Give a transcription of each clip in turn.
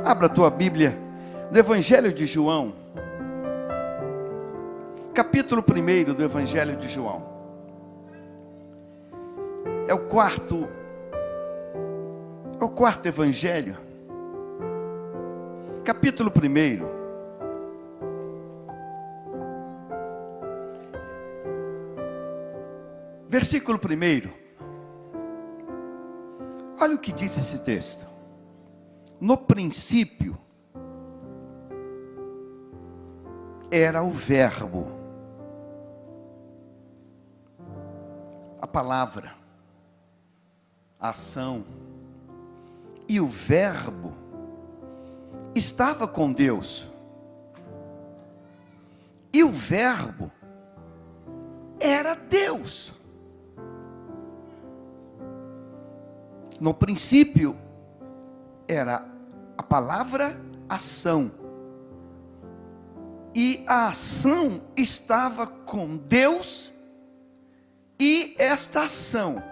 Abra a tua Bíblia do Evangelho de João, capítulo 1 do Evangelho de João. É o quarto Evangelho, capítulo 1. Versículo 1. Olha o que diz esse texto. No princípio era o Verbo, a palavra, a ação, e o Verbo estava com Deus, e o Verbo era Deus. No princípio era a palavra ação, e a ação estava com Deus, e esta ação,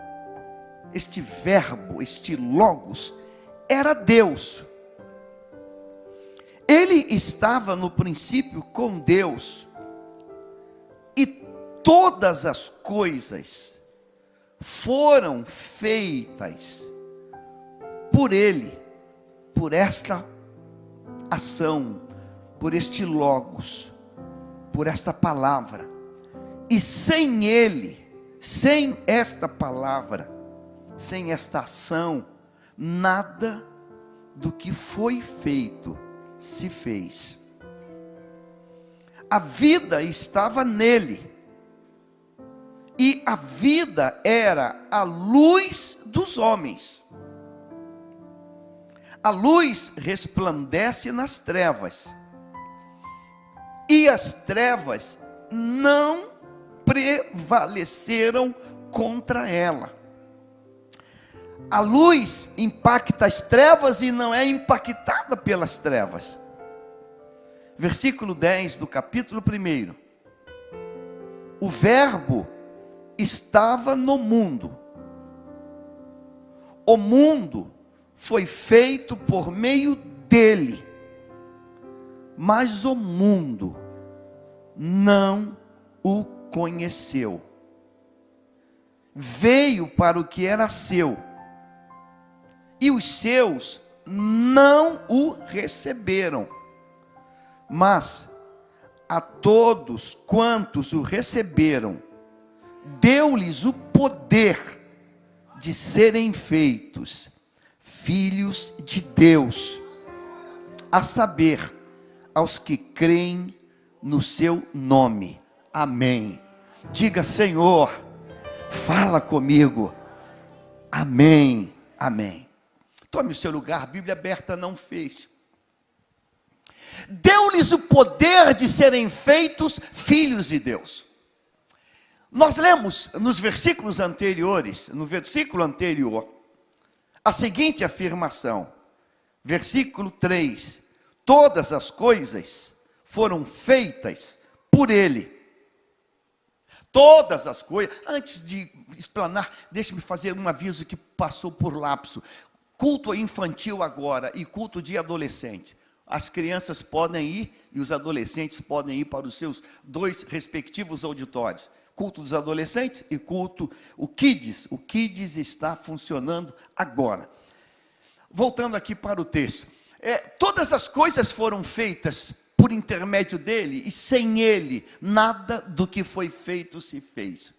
este verbo, este logos, era Deus. Ele estava no princípio com Deus, e todas as coisas foram feitas por Ele, por esta ação, por este logos, por esta palavra. E sem Ele, sem esta palavra, sem esta ação, nada do que foi feito se fez. A vida estava nele, e a vida era a luz dos homens. A luz resplandece nas trevas, e as trevas não prevaleceram contra ela. A luz impacta as trevas e não é impactada pelas trevas. Versículo 10 do capítulo 1. O Verbo estava no mundo. O mundo foi feito por meio dele, mas o mundo não o conheceu. Veio para o que era seu, e os seus não o receberam. Mas a todos quantos o receberam, deu-lhes o poder de serem feitos filhos de Deus, a saber, aos que creem no seu nome. Amém. Diga: Senhor, fala comigo. Amém, amém. Tome o seu lugar, Bíblia aberta, não feche. Deu-lhes o poder de serem feitos filhos de Deus. Nós lemos nos versículos anteriores, no versículo anterior, a seguinte afirmação, versículo 3: todas as coisas foram feitas por Ele. Todas as coisas. Antes de explanar, deixe-me fazer um aviso que passou por lapso. Culto infantil agora e culto de adolescente. As crianças podem ir e os adolescentes podem ir para os seus dois respectivos auditórios. Culto dos adolescentes e culto, o Kids. O Kids está funcionando agora. Voltando aqui para o texto. Todas as coisas foram feitas por intermédio dele, e sem ele, nada do que foi feito se fez.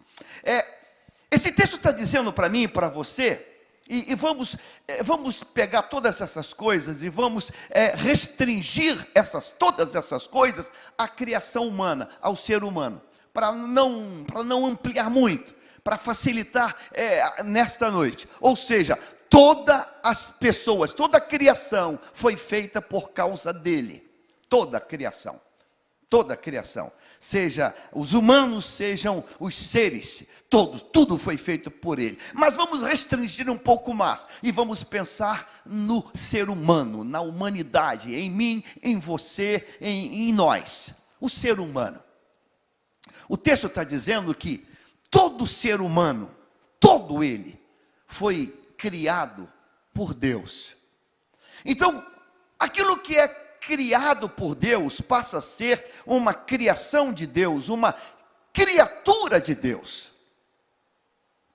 Esse texto está dizendo para mim e para você, e vamos pegar todas essas coisas e vamos restringir todas essas coisas à criação humana, ao ser humano, para não ampliar muito, para facilitar nesta noite. Ou seja, todas as pessoas, toda a criação foi feita por causa dele. Toda a criação. Toda a criação. Seja os humanos, sejam os seres. Tudo foi feito por ele. Mas vamos restringir um pouco mais. E vamos pensar no ser humano, na humanidade. Em mim, em você, em nós. O ser humano. O texto está dizendo que todo ser humano, todo ele, foi criado por Deus. Então, aquilo que é criado por Deus passa a ser uma criação de Deus, uma criatura de Deus.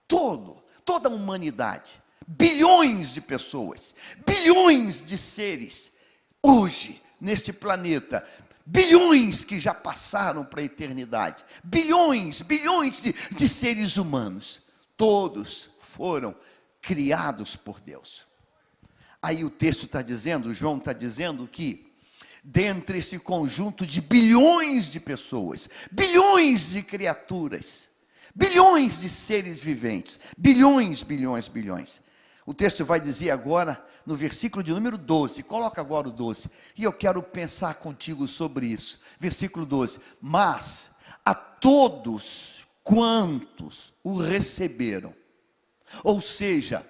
Toda a humanidade, bilhões de pessoas, bilhões de seres, hoje, neste planeta, bilhões que já passaram para a eternidade, bilhões de seres humanos, todos foram criados por Deus. Aí o texto está dizendo, João está dizendo que, dentre esse conjunto de bilhões de pessoas, bilhões de criaturas, bilhões de seres viventes, bilhões. O texto vai dizer agora, no versículo de número 12, coloca agora o 12, e eu quero pensar contigo sobre isso. Versículo 12, mas a todos quantos o receberam, ou seja,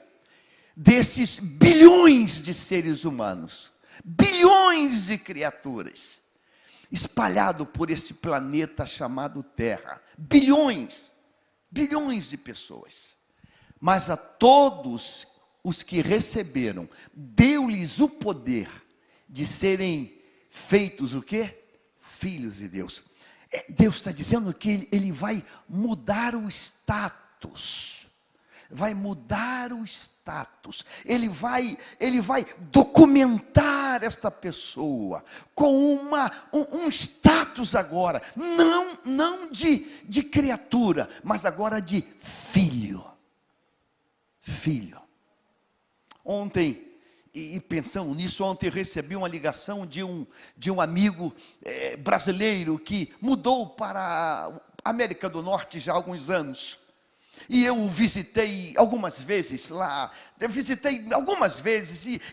desses bilhões de seres humanos, bilhões de criaturas, espalhado por esse planeta chamado Terra, bilhões de pessoas, mas a todos os que receberam, deu-lhes o poder de serem feitos o quê? Filhos de Deus. Deus está dizendo que Ele vai mudar o status, Ele vai documentar esta pessoa com um status agora, não de criatura, mas agora de filho. Ontem, e pensando nisso, ontem recebi uma ligação de um amigo brasileiro que mudou para a América do Norte já há alguns anos. E eu o visitei algumas vezes lá,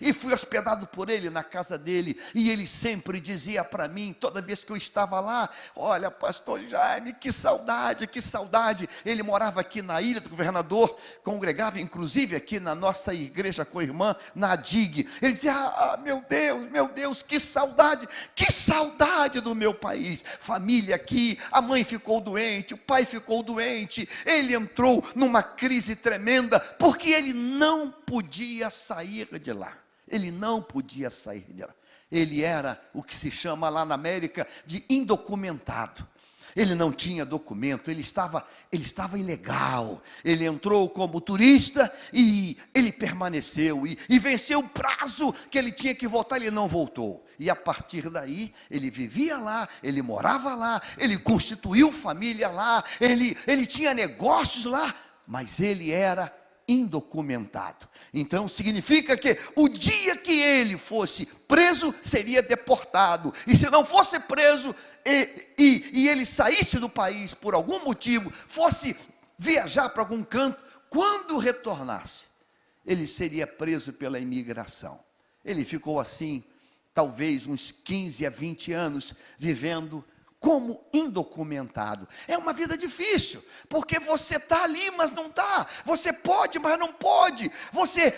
e fui hospedado por ele na casa dele, e ele sempre dizia para mim, toda vez que eu estava lá, olha, pastor Jaime, que saudade, ele morava aqui na Ilha do Governador, congregava inclusive aqui na nossa igreja co-irmã, na ADIG, ele dizia, meu Deus, que saudade do meu país, família aqui, a mãe ficou doente, o pai ficou doente, ele entrou numa crise tremenda, porque ele não podia sair de lá. Ele era o que se chama lá na América de indocumentado. Ele não tinha documento, ele estava ilegal. Ele entrou como turista e ele permaneceu e venceu o prazo que ele tinha que voltar, ele não voltou. E a partir daí, ele vivia lá, ele morava lá, ele constituiu família lá, ele tinha negócios lá, mas ele era indocumentado. Então significa que o dia que ele fosse preso, seria deportado, e se não fosse preso, e ele saísse do país por algum motivo, fosse viajar para algum canto, quando retornasse, ele seria preso pela imigração. Ele ficou assim, talvez uns 15 a 20 anos, vivendo como indocumentado. É uma vida difícil, porque você está ali, mas não está. Você pode, mas não pode. Você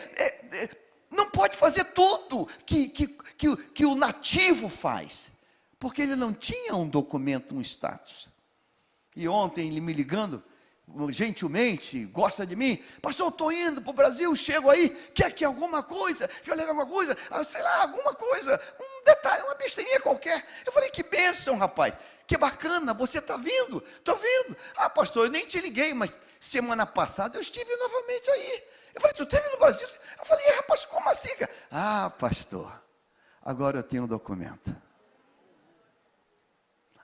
não pode fazer tudo que o nativo faz, porque ele não tinha um documento, um status. E ontem ele me ligando, gentilmente, gosta de mim, pastor, eu estou indo para o Brasil, chego aí, quer que alguma coisa, que eu leve alguma coisa, sei lá, alguma coisa, um detalhe, uma besteirinha qualquer. Eu falei, que bênção, rapaz, que bacana, você está vindo? Estou vindo. Ah, pastor, eu nem te liguei, mas semana passada eu estive novamente aí. Eu falei, tu esteve no Brasil? Eu falei, rapaz, como assim? Ah, pastor, agora eu tenho um documento.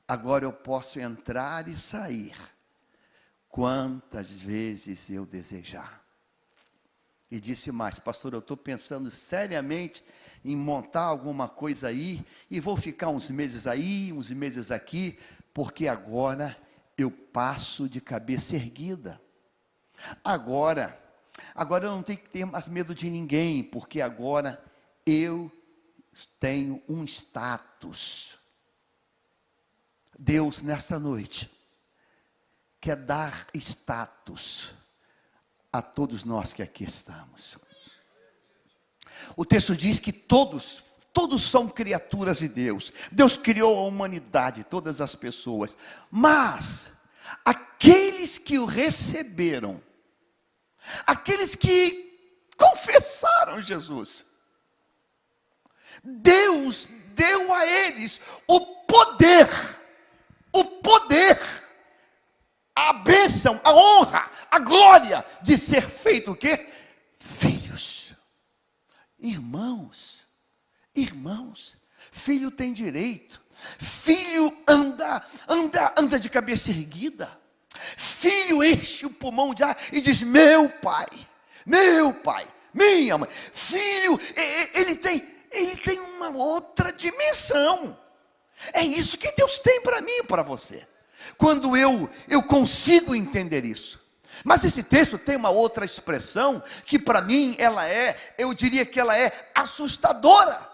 Agora eu posso entrar e sair quantas vezes eu desejar. E disse mais, pastor, eu estou pensando seriamente em montar alguma coisa aí, e vou ficar uns meses aí, uns meses aqui, porque agora eu passo de cabeça erguida. Agora eu não tenho que ter mais medo de ninguém, porque agora eu tenho um status. Deus, nessa noite, quer dar status a todos nós que aqui estamos. O texto diz que todos são criaturas de Deus. Deus criou a humanidade, todas as pessoas. Mas aqueles que o receberam, aqueles que confessaram Jesus, Deus deu a eles o poder, a bênção, a honra, a glória de ser feito o quê? Filhos. Irmãos, filho tem direito. Filho anda de cabeça erguida. Filho enche o pulmão de ar e diz: meu pai, minha mãe. Filho, ele tem uma outra dimensão. É isso que Deus tem para mim e para você. Quando eu consigo entender isso. Mas esse texto tem uma outra expressão que para mim eu diria que ela é assustadora.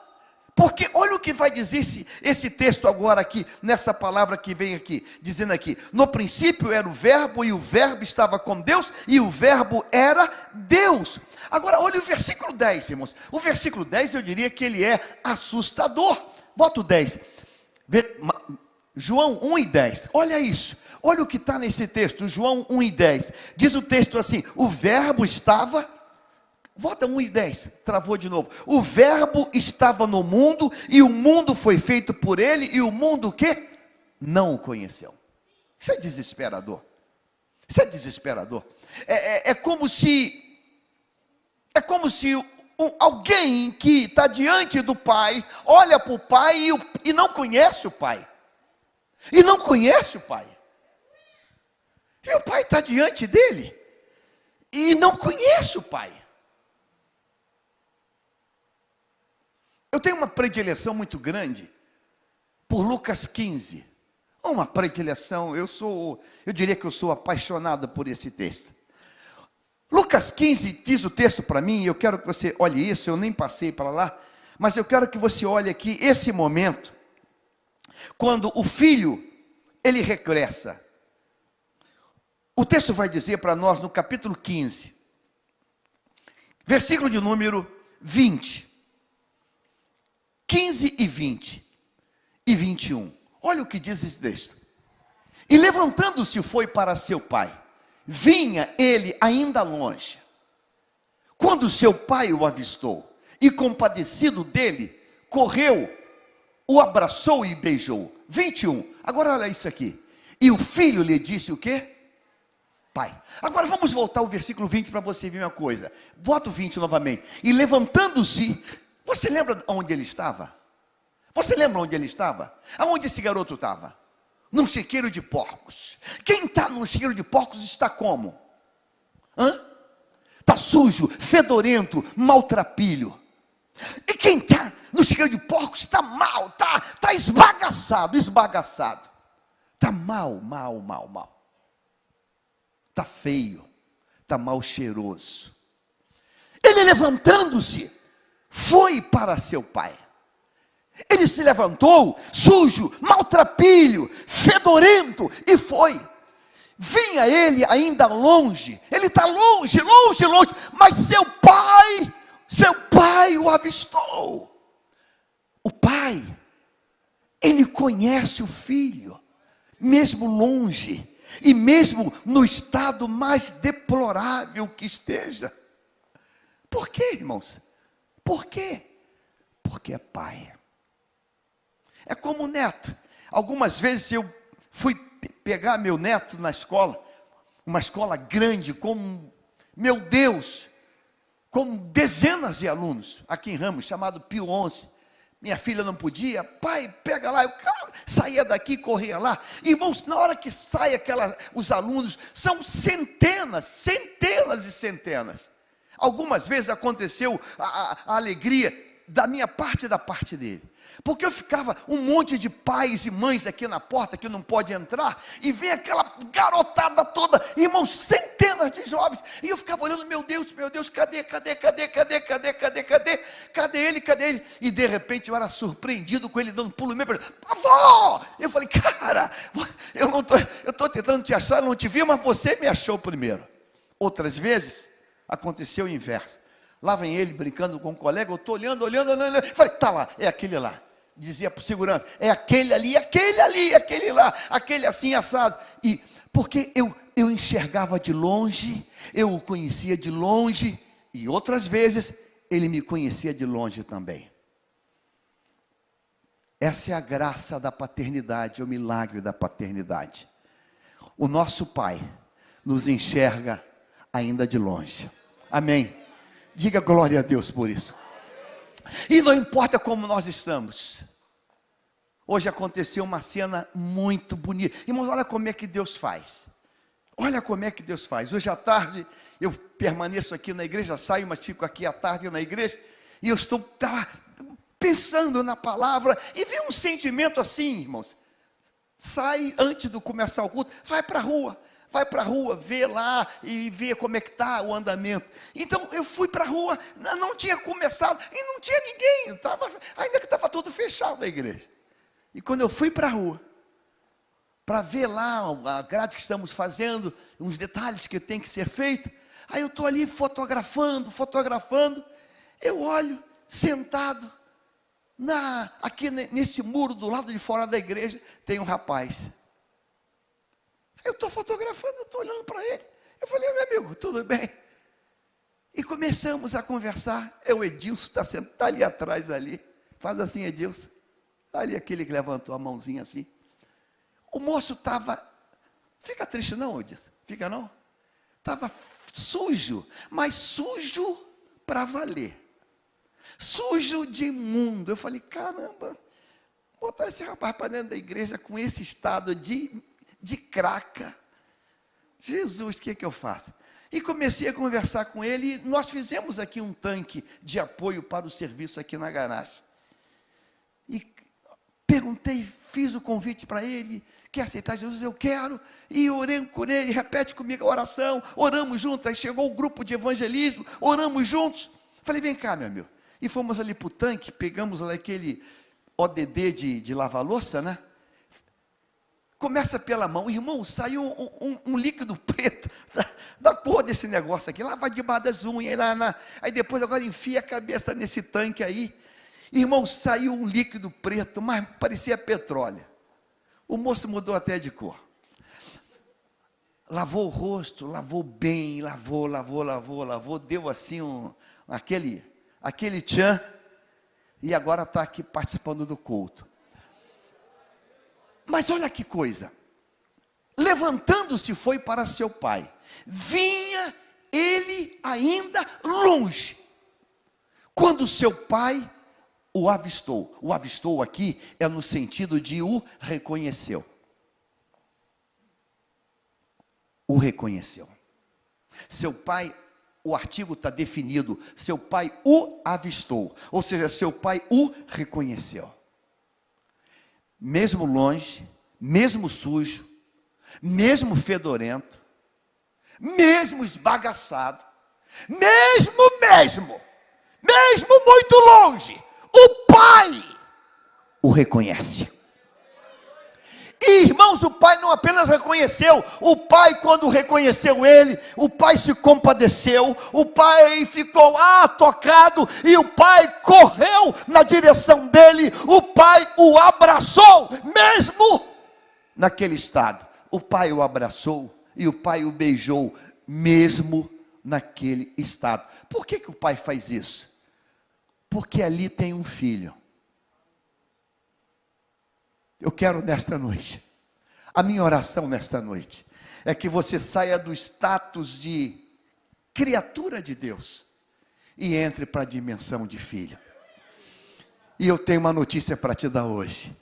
Porque olha o que vai dizer esse texto agora aqui, nessa palavra que vem aqui, dizendo aqui: no princípio era o verbo, e o verbo estava com Deus, e o verbo era Deus. Agora olha o versículo 10, irmãos. O versículo 10 eu diria que ele é assustador. Bota o 10. João 1 e 10, olha isso, olha o que está nesse texto, João 1 e 10, diz o texto assim: o verbo estava, volta 1 e 10, travou de novo, o verbo estava no mundo, e o mundo foi feito por ele, e o mundo o quê? Não o conheceu. Isso é desesperador, é como se alguém que está diante do Pai, olha para o Pai e não conhece o Pai. E o Pai está diante dele e não conhece o Pai. Eu tenho uma predileção muito grande por Lucas 15. Uma predileção, eu diria que eu sou apaixonado por esse texto. Lucas 15 diz o texto para mim, e eu quero que você olhe isso, eu nem passei para lá, mas eu quero que você olhe aqui esse momento, quando o filho, ele regressa. O texto vai dizer para nós no capítulo 15, versículo de número 20, 15 e 20 e 21. Olha o que diz esse texto. E levantando-se foi para seu pai. Vinha ele ainda longe, quando seu pai o avistou, e compadecido dele, correu, o abraçou e beijou. 21, agora olha isso aqui. E o filho lhe disse o quê? Pai. Agora vamos voltar ao versículo 20 para você ver uma coisa. Bota o 20 novamente. E levantando-se, você lembra onde ele estava? Aonde esse garoto estava? Num chiqueiro de porcos. Quem está num chiqueiro de porcos está como? Está sujo, fedorento, maltrapilho. E quem está no chiqueiro de porcos está mal, está esbagaçado. Está mal. Está feio, está mal cheiroso. Ele levantando-se, foi para seu pai. Ele se levantou, sujo, maltrapilho, fedorento, e foi. Vinha ele ainda longe, ele está longe, mas seu pai o avistou. O pai, ele conhece o filho, mesmo longe, e mesmo no estado mais deplorável que esteja. Por quê, irmãos? Por quê? Porque é pai. É como o neto. Algumas vezes eu fui pegar meu neto na escola, uma escola grande, com, meu Deus, com dezenas de alunos, aqui em Ramos, chamado Pio 11. Minha filha não podia, pai, pega lá, eu saía daqui, corria lá. Irmãos, na hora que sai os alunos, são centenas e centenas. Algumas vezes aconteceu a alegria da minha parte e da parte dele. Porque eu ficava um monte de pais e mães aqui na porta que não pode entrar, e vem aquela garotada toda, irmãos, centenas de jovens, e eu ficava olhando, meu Deus, cadê ele? E de repente eu era surpreendido com ele dando pulo no meio, avó! Eu falei, cara, eu estou tentando te achar, eu não te vi, mas você me achou primeiro. Outras vezes aconteceu o inverso. Lá vem ele brincando com um colega, eu estou olhando, falei, tá lá, é aquele lá. Dizia para o segurança, é aquele ali, aquele lá, aquele assim assado. E porque eu enxergava de longe, eu o conhecia de longe, e outras vezes ele me conhecia de longe também. Essa é a graça da paternidade, é o milagre da paternidade. O nosso Pai nos enxerga ainda de longe. Amém? Diga glória a Deus por isso. E não importa como nós estamos. Hoje aconteceu uma cena muito bonita. Irmãos, olha como é que Deus faz. Olha como é que Deus faz. Hoje à tarde, eu permaneço aqui na igreja, saio, mas fico aqui à tarde na igreja, e eu estava pensando na palavra, e vi um sentimento assim, irmãos. Sai antes de começar o culto, vai para a rua, vê lá e vê como é que está o andamento. Então eu fui para a rua, não tinha começado, e não tinha ninguém, ainda que estava tudo fechado a igreja. E quando eu fui para a rua, para ver lá a grade que estamos fazendo, uns detalhes que tem que ser feito, aí eu estou ali fotografando, eu olho, sentado, aqui nesse muro do lado de fora da igreja, tem um rapaz. Eu estou fotografando, eu estou olhando para ele, eu falei, meu amigo, tudo bem? E começamos a conversar, o Edilson está ali atrás, ali, faz assim, Edilson, ali aquele que levantou a mãozinha assim. O moço estava, fica triste não, Edilson, fica não? Estava sujo, mas sujo para valer, sujo de imundo. Eu falei, caramba, botar esse rapaz para dentro da igreja com esse estado de craca, Jesus, o que é que eu faço? E comecei a conversar com ele, e nós fizemos aqui um tanque de apoio para o serviço aqui na garagem, e perguntei, fiz o convite para ele, quer aceitar Jesus? Eu quero, e orei com ele, repete comigo a oração, oramos juntos, aí chegou o grupo de evangelismo, oramos juntos, falei, vem cá meu amigo, e fomos ali para o tanque, pegamos lá aquele ODD de lavar louça, né? Começa pela mão, irmão, saiu um líquido preto da cor desse negócio aqui, lá vai debaixo das unhas, aí depois agora enfia a cabeça nesse tanque aí, irmão, saiu um líquido preto, mas parecia petróleo, o moço mudou até de cor, lavou o rosto, lavou bem, lavou, deu assim aquele tchan, e agora está aqui participando do culto. Mas olha que coisa, levantando-se foi para seu pai, vinha ele ainda longe, quando seu pai o avistou aqui é no sentido de o reconheceu, seu pai, o artigo está definido, seu pai o avistou, ou seja, seu pai o reconheceu, mesmo longe, mesmo sujo, mesmo fedorento, mesmo esbagaçado, mesmo muito longe, o pai o reconhece. E irmãos, o pai não apenas reconheceu, o pai quando reconheceu ele, o pai se compadeceu, o pai ficou tocado, e o pai correu na direção dele, o pai o abraçou, mesmo naquele estado, o pai o abraçou, e o pai o beijou, mesmo naquele estado. Por que o pai faz isso? Porque ali tem um filho. Eu quero nesta noite, a minha oração nesta noite, é que você saia do status de criatura de Deus, e entre para a dimensão de filho. E eu tenho uma notícia para te dar hoje,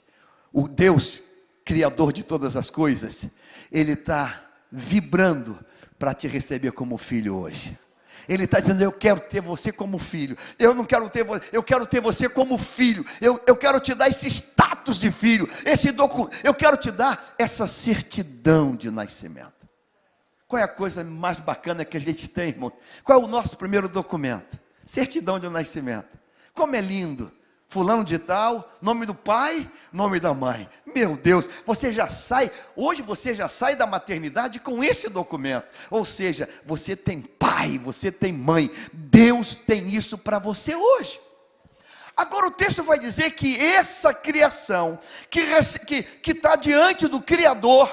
o Deus, Criador de todas as coisas, Ele está vibrando para te receber como filho hoje. Ele está dizendo, eu quero ter você como filho, eu quero ter você como filho, eu quero te dar esse status de filho, eu quero te dar essa certidão de nascimento. Qual é a coisa mais bacana que a gente tem, irmão? Qual é o nosso primeiro documento? Certidão de nascimento. Como é lindo, fulano de tal, nome do pai, nome da mãe. Meu Deus, hoje você já sai da maternidade com esse documento. Ou seja, você tem pai, você tem mãe. Deus tem isso para você hoje. Agora o texto vai dizer que essa criação, que está diante do Criador,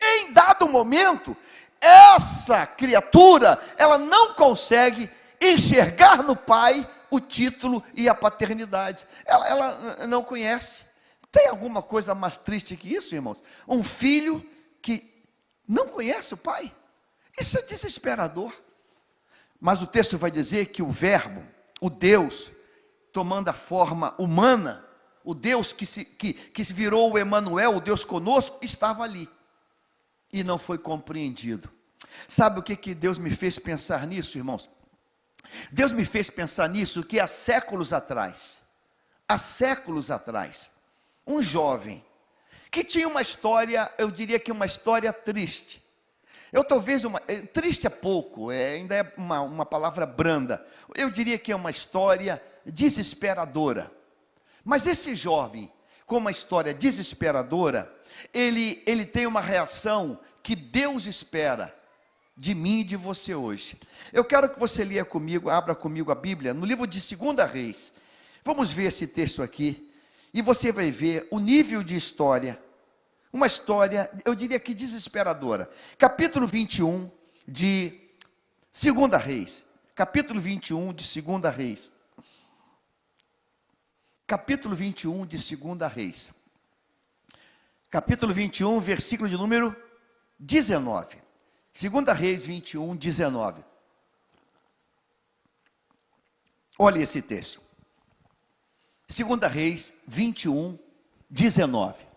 em dado momento, essa criatura, ela não consegue enxergar no pai o título e a paternidade. Ela não conhece. Tem alguma coisa mais triste que isso, irmãos? Um filho que não conhece o pai? Isso é desesperador. Mas o texto vai dizer que o verbo, o Deus, tomando a forma humana, o Deus que se virou o Emanuel, o Deus conosco, estava ali. E não foi compreendido. Sabe o que Deus me fez pensar nisso, irmãos? Deus me fez pensar nisso que há séculos atrás, um jovem que tinha uma história, eu diria que uma história triste. Triste é pouco, ainda é uma palavra branda. Eu diria que é uma história desesperadora. Mas esse jovem, com uma história desesperadora, ele tem uma reação que Deus espera de mim e de você hoje. Eu quero que você leia comigo, abra comigo a Bíblia, no livro de 2 Reis. Vamos ver esse texto aqui, e você vai ver o nível de história, uma história, eu diria que desesperadora. Capítulo 21 de 2 Reis. Capítulo 21 de 2 Reis. Capítulo 21 de 2 Reis. Capítulo 21, versículo de número 19. 2 Reis 21, 19. Olha esse texto. 2 Reis 21, 19.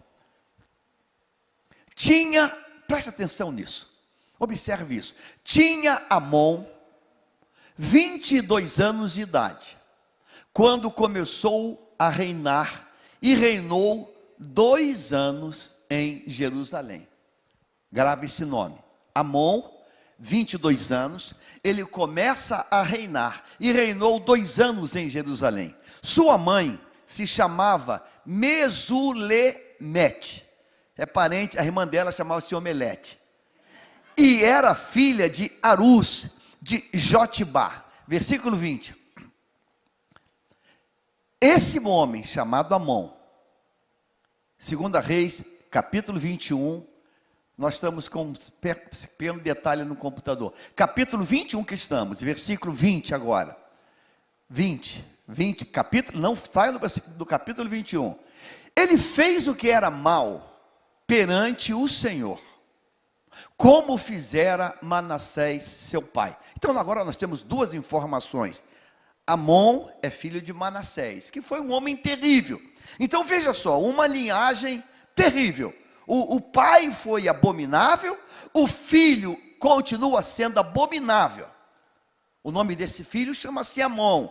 Preste atenção nisso. Observe isso. Tinha Amon 22 anos de idade, quando começou a reinar, e reinou 2 anos em Jerusalém. Grave esse nome. Amon, 22 anos, ele começa a reinar, e reinou 2 anos em Jerusalém. Sua mãe se chamava Mesulemete, é parente, a irmã dela chamava-se Omelete, e era filha de Arus, de Jotibá. Versículo 20. Esse homem chamado Amon, 2 Reis, capítulo 21, nós estamos com um pequeno detalhe no computador. Capítulo 21 que estamos, versículo 20 agora. 20, capítulo, não sai do capítulo 21. Ele fez o que era mal perante o Senhor, como fizera Manassés, seu pai. Então agora nós temos 2 informações. Amon é filho de Manassés, que foi um homem terrível. Então veja só, uma linhagem terrível. O pai foi abominável, o filho continua sendo abominável. O nome desse filho chama-se Amon.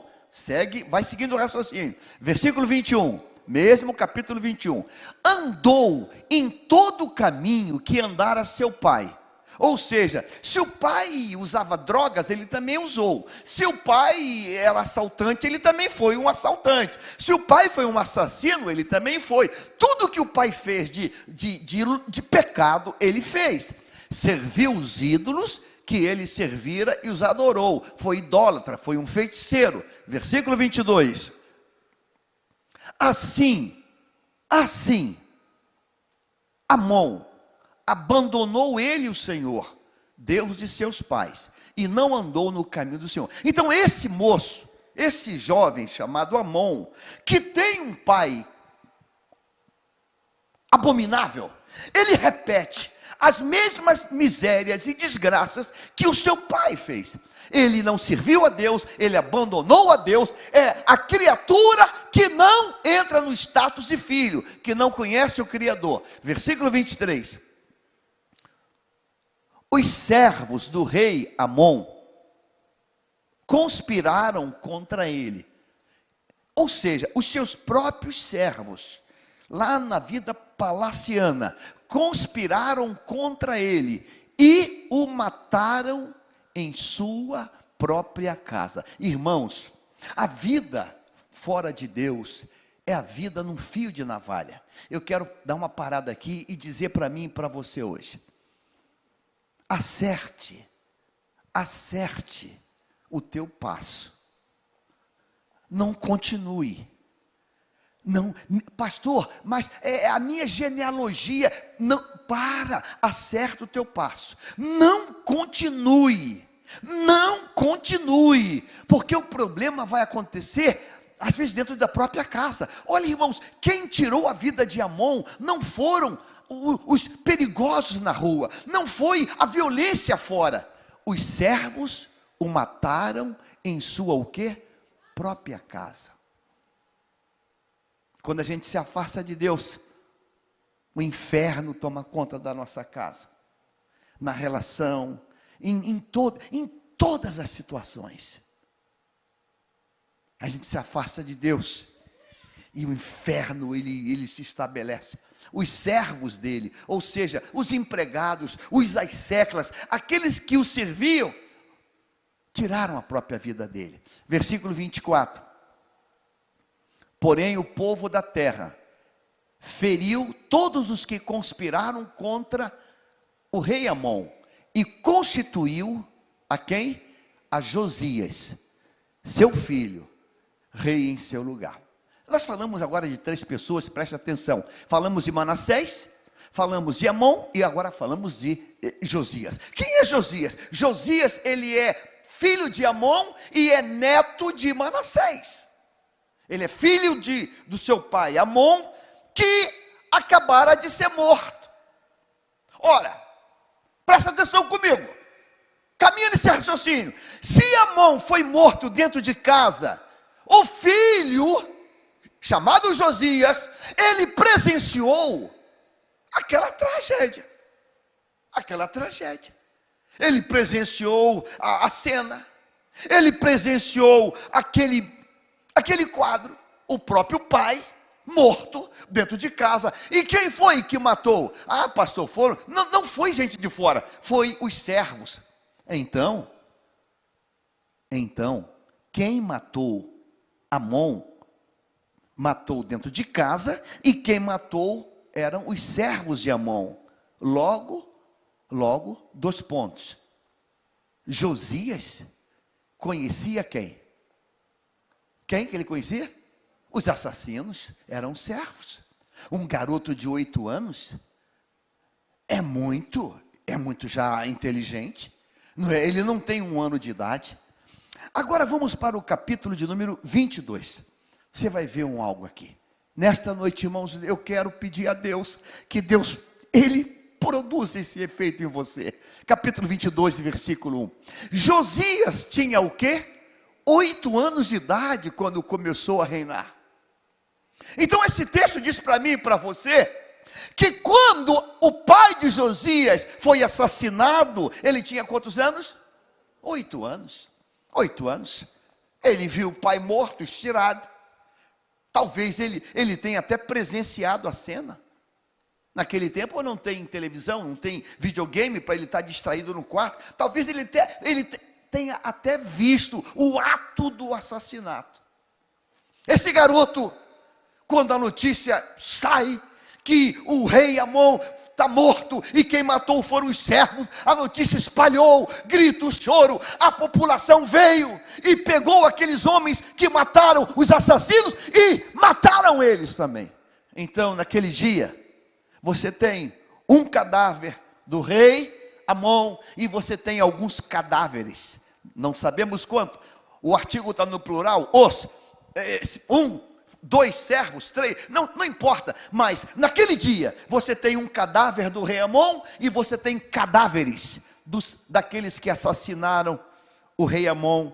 Vai seguindo o raciocínio. Versículo 21, mesmo capítulo 21. Andou em todo o caminho que andara seu pai. Ou seja, se o pai usava drogas, ele também usou. Se o pai era assaltante, ele também foi um assaltante. Se o pai foi um assassino, ele também foi. Tudo que o pai fez de pecado, ele fez. Serviu os ídolos que ele servira e os adorou. Foi idólatra, foi um feiticeiro. Versículo 22. Assim, Amon abandonou ele o Senhor, Deus de seus pais, e não andou no caminho do Senhor. Então esse moço, esse jovem chamado Amon, que tem um pai abominável, ele repete as mesmas misérias e desgraças que o seu pai fez. Ele não serviu a Deus, ele abandonou a Deus, é a criatura que não entra no status de filho, que não conhece o Criador. Versículo 23. Os servos do rei Amon conspiraram contra ele. Ou seja, os seus próprios servos, lá na vida palaciana, conspiraram contra ele e o mataram em sua própria casa. Irmãos, a vida fora de Deus é a vida num fio de navalha. Eu quero dar uma parada aqui e dizer para mim e para você hoje. Acerte o teu passo. Não continue. Não, pastor, mas a minha genealogia, não, acerta o teu passo. Não continue Não continue, porque o problema vai acontecer às vezes dentro da própria casa. Olha, irmãos, quem tirou a vida de Amon não foram os perigosos na rua, não foi a violência fora. Os servos o mataram em sua o quê? Própria casa. Quando a gente se afasta de Deus, o inferno toma conta da nossa casa, na relação, em todas as situações. A gente se afasta de Deus e o inferno ele se estabelece. Os servos dele, ou seja, os empregados, os asseclas, aqueles que o serviam, tiraram a própria vida dele. Versículo 24. Porém o povo da terra feriu todos os que conspiraram contra o rei Amon e constituiu a quem? A Josias, seu filho, rei em seu lugar. Nós falamos agora de 3 pessoas, preste atenção. Falamos de Manassés, falamos de Amon e agora falamos de Josias. Quem é Josias? Josias, ele é filho de Amon e é neto de Manassés. Ele é filho do seu pai Amon, que acabara de ser morto. Ora, presta atenção comigo, caminha nesse raciocínio. Se Amon foi morto dentro de casa, o filho, chamado Josias, ele presenciou aquela tragédia. Ele presenciou a cena, ele presenciou aquele quadro, o próprio pai morto dentro de casa. E quem foi que matou? Ah, pastor, não foi gente de fora, foi os servos. Então, quem matou Amon, matou dentro de casa, e quem matou eram os servos de Amon. Logo, 2 pontos. Josias conhecia quem? Quem que ele conhecia? Os assassinos eram servos. Um garoto de 8 anos é muito já inteligente. Ele não tem 1 ano de idade. Agora vamos para o capítulo de número 22. Você vai ver algo aqui. Nesta noite, irmãos, eu quero pedir a Deus, que Deus, Ele produza esse efeito em você. Capítulo 22, versículo 1. Josias tinha o quê? 8 anos de idade quando começou a reinar. Então esse texto diz para mim e para você, que quando o pai de Josias foi assassinado, ele tinha quantos anos? 8 anos. 8 anos. Ele viu o pai morto, estirado. Talvez ele tenha até presenciado a cena. Naquele tempo não tem televisão, não tem videogame para ele estar distraído no quarto. Talvez ele tenha até visto o ato do assassinato. Esse garoto, quando a notícia sai que o rei Amon está morto e quem matou foram os servos, a notícia espalhou, grito, choro, a população veio e pegou aqueles homens que mataram os assassinos e mataram eles também. Então, naquele dia, você tem um cadáver do rei Amon e você tem alguns cadáveres, não sabemos quanto, o artigo está no plural, 2 servos, 3, não importa, mas naquele dia você tem um cadáver do rei Amon e você tem cadáveres daqueles que assassinaram o rei Amon,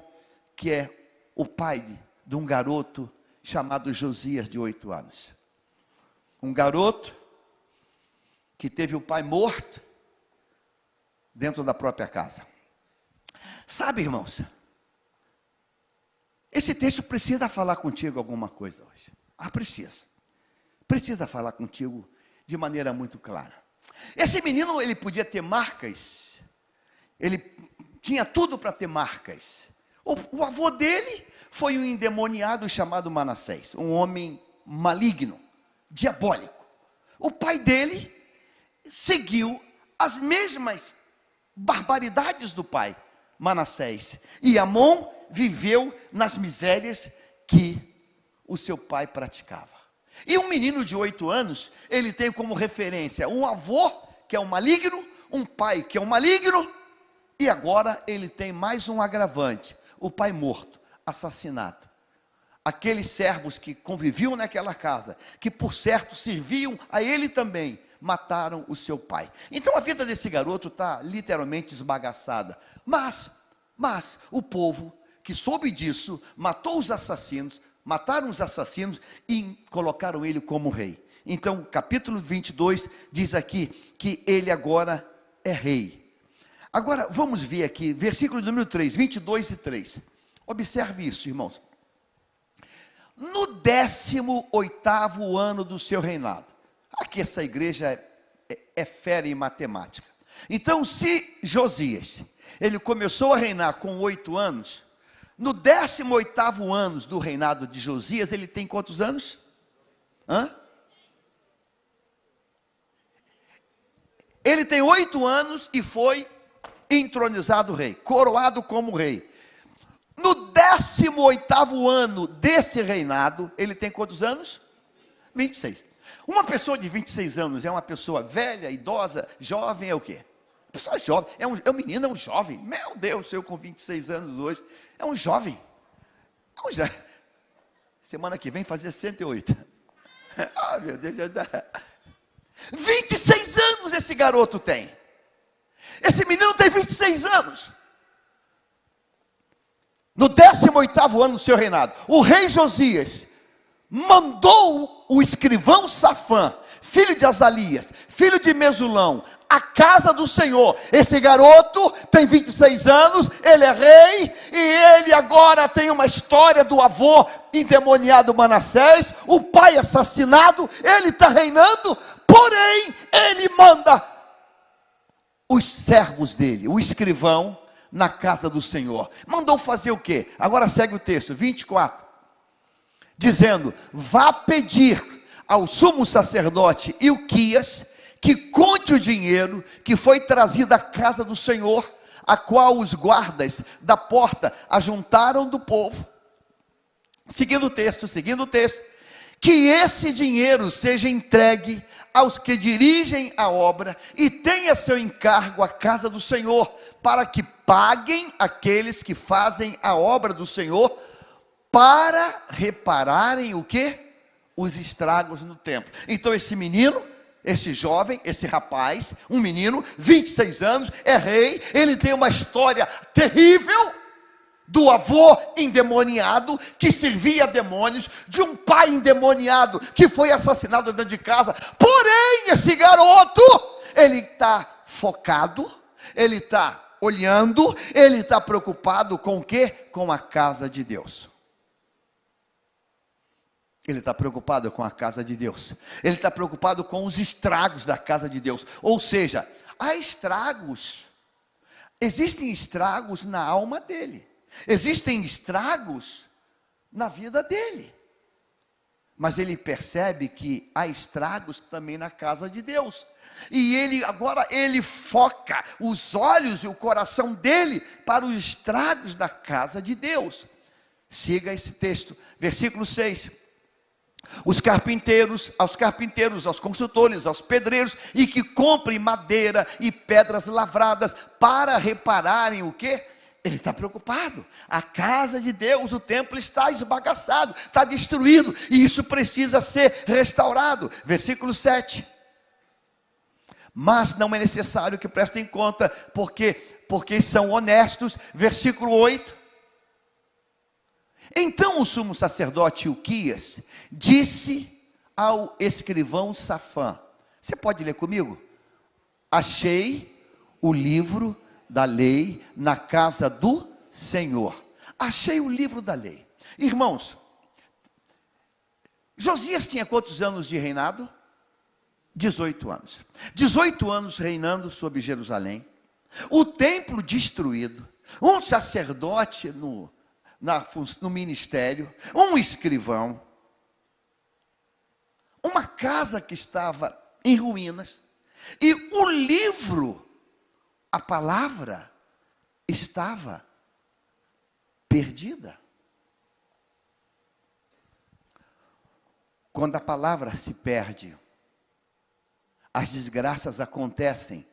que é o pai de um garoto chamado Josias, de 8 anos. Um garoto que teve o pai morto dentro da própria casa. Sabe, irmãos, esse texto precisa falar contigo alguma coisa hoje. Precisa falar contigo de maneira muito clara. Esse menino, ele podia ter marcas, ele tinha tudo para ter marcas. O avô dele foi um endemoniado chamado Manassés, um homem maligno, diabólico. O pai dele seguiu as mesmas barbaridades do pai, Manassés. E Amon viveu nas misérias que o seu pai praticava. E um menino de 8 anos, ele tem como referência um avô que é um maligno, um pai que é um maligno, E agora ele tem mais um agravante: o pai morto, assassinado. Aqueles servos que conviviam naquela casa, que por certo serviam a ele também, mataram o seu pai. Então a vida desse garoto está literalmente esbagaçada. Mas o povo que soube disso, matou os assassinos, mataram os assassinos e colocaram ele como rei. Então, capítulo 22 diz aqui que ele agora é rei. Agora, vamos ver aqui, versículo número 3, 22 e 3. Observe isso, irmãos. No 18º ano do seu reinado. Aqui essa igreja é fera em matemática. Então, se Josias, ele começou a reinar com 8 anos, no 18º ano do reinado de Josias, ele tem quantos anos? Ele tem 8 anos e foi entronizado rei, coroado como rei. No 18º ano desse reinado, ele tem quantos anos? 26. Uma pessoa de 26 anos é uma pessoa velha, idosa, jovem, é o quê? Pessoa jovem, é um menino, é um jovem. Meu Deus, eu com 26 anos hoje, é um jovem. Semana que vem fazer 108. Ah, meu Deus, já dá. 26 anos esse garoto tem. Esse menino tem 26 anos. No 18º ano do seu reinado, o rei Josias mandou o escrivão Safã, filho de Azalias, filho de Mesulão, à casa do Senhor. Esse garoto tem 26 anos, ele é rei, e ele agora tem uma história do avô endemoniado Manassés, o pai assassinado, ele está reinando, porém, ele manda os servos dele, o escrivão, na casa do Senhor. Mandou fazer o quê? Agora segue o texto, 24. Dizendo: vá pedir ao sumo sacerdote Ilquias que conte o dinheiro que foi trazido à casa do Senhor, a qual os guardas da porta ajuntaram do povo. Seguindo o texto, que esse dinheiro seja entregue aos que dirigem a obra e tenha seu encargo a casa do Senhor, para que paguem aqueles que fazem a obra do Senhor, para repararem o quê? Os estragos no templo. Então esse menino, esse jovem, esse rapaz, um menino, 26 anos, é rei, ele tem uma história terrível, do avô endemoniado, que servia a demônios, de um pai endemoniado, que foi assassinado dentro de casa. Porém, esse garoto, ele está focado, ele está olhando, ele está preocupado com o quê? Com a casa de Deus. Ele está preocupado com a casa de Deus. Ele está preocupado com os estragos da casa de Deus. Ou seja, há estragos. Existem estragos na alma dele. Existem estragos na vida dele. Mas ele percebe que há estragos também na casa de Deus. E ele foca os olhos e o coração dele para os estragos da casa de Deus. Siga esse texto, versículo 6. Aos carpinteiros, aos construtores, aos pedreiros, e que comprem madeira e pedras lavradas para repararem o quê? Ele está preocupado. A casa de Deus, o templo está esbagaçado, está destruído, e isso precisa ser restaurado. Versículo 7. Mas não é necessário que prestem conta, porque são honestos. Versículo 8. Então o sumo sacerdote Ilquias disse ao escrivão Safã. Você pode ler comigo? Achei o livro da lei na casa do Senhor. Achei o livro da lei. Irmãos, Josias tinha quantos anos de reinado? 18 anos. 18 anos reinando sobre Jerusalém. O templo destruído. Um sacerdote no ministério. Um escrivão. Uma casa que estava em ruínas. E o livro, a palavra, estava perdida. Quando a palavra se perde, as desgraças acontecem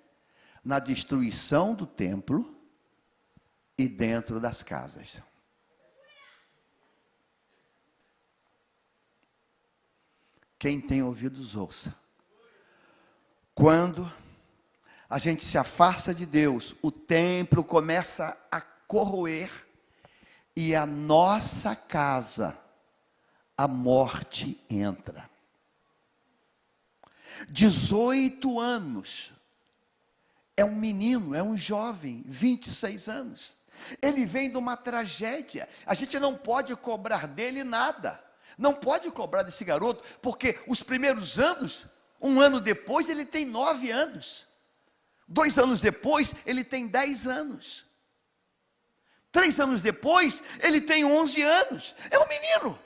na destruição do templo e dentro das casas. Quem tem ouvidos, ouça. Quando a gente se afasta de Deus, o templo começa a corroer e a nossa casa, a morte entra. 18 anos, é um menino, é um jovem, 26 anos. Ele vem de uma tragédia, a gente não pode cobrar dele nada. Não pode cobrar desse garoto, porque os primeiros anos, um ano depois, ele tem 9 anos. 2 anos depois, ele tem 10 anos. 3 anos depois, ele tem 11 anos. É um menino.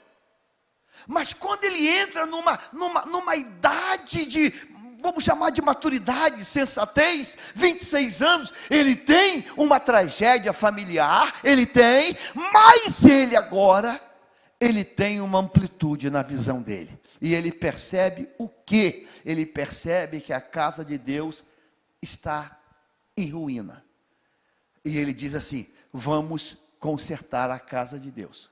Mas quando ele entra numa idade de, vamos chamar de maturidade, sensatez, 26 anos, ele tem uma tragédia familiar, mas ele agora, ele tem uma amplitude na visão dele. E ele percebe o quê? Ele percebe que a casa de Deus está em ruína. E ele diz assim: vamos consertar a casa de Deus.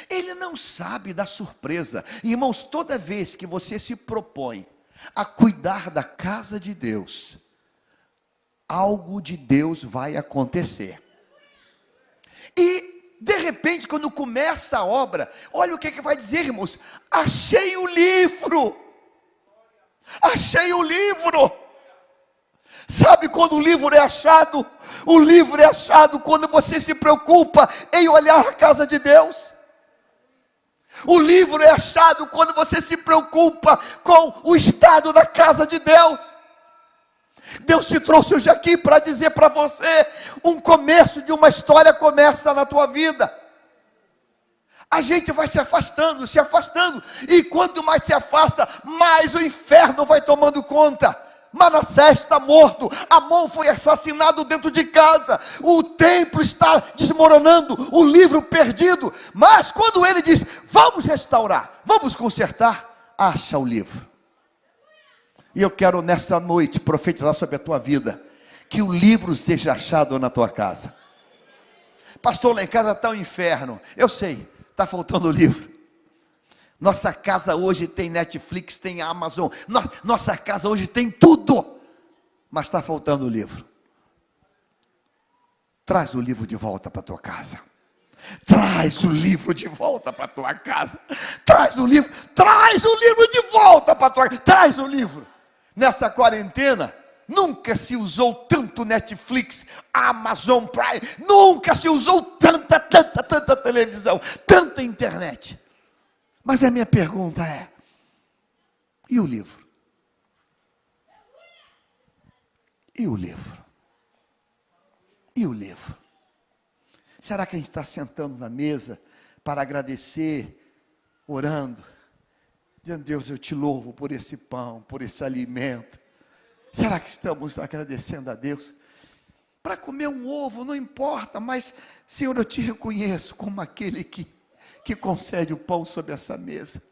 Ele não sabe da surpresa. Irmãos, toda vez que você se propõe a cuidar da casa de Deus, algo de Deus vai acontecer. E de repente, quando começa a obra, olha o que vai dizer, irmãos: achei o livro. Achei o livro. Sabe quando o livro é achado? O livro é achado quando você se preocupa em olhar a casa de Deus. O livro é achado quando você se preocupa com o estado da casa de Deus. Deus te trouxe hoje aqui para dizer para você: um começo de uma história começa na tua vida. A gente vai se afastando, e quanto mais se afasta, mais o inferno vai tomando conta. Manassés está morto, Amon foi assassinado dentro de casa, o templo está desmoronando, o livro perdido. Mas quando ele diz: vamos restaurar, vamos consertar, acha o livro. E eu quero nessa noite profetizar sobre a tua vida, que o livro seja achado na tua casa. Pastor, lá em casa está um inferno. Eu sei, está faltando o livro. Nossa casa hoje tem Netflix, tem Amazon, nossa casa hoje tem tudo, mas está faltando o livro. Traz o livro de volta para a tua casa. Traz o livro de volta para a tua casa. Traz o livro de volta para a tua casa. Traz o livro. Nessa quarentena, nunca se usou tanto Netflix, Amazon Prime, nunca se usou tanta televisão, tanta internet. Mas a minha pergunta é: e o livro? E o livro? E o livro? Será que a gente está sentando na mesa para agradecer, orando, dizendo: Deus, eu te louvo por esse pão, por esse alimento? Será que estamos agradecendo a Deus? Para comer um ovo, não importa, mas, Senhor, eu te reconheço como aquele que concede o pão sobre essa mesa.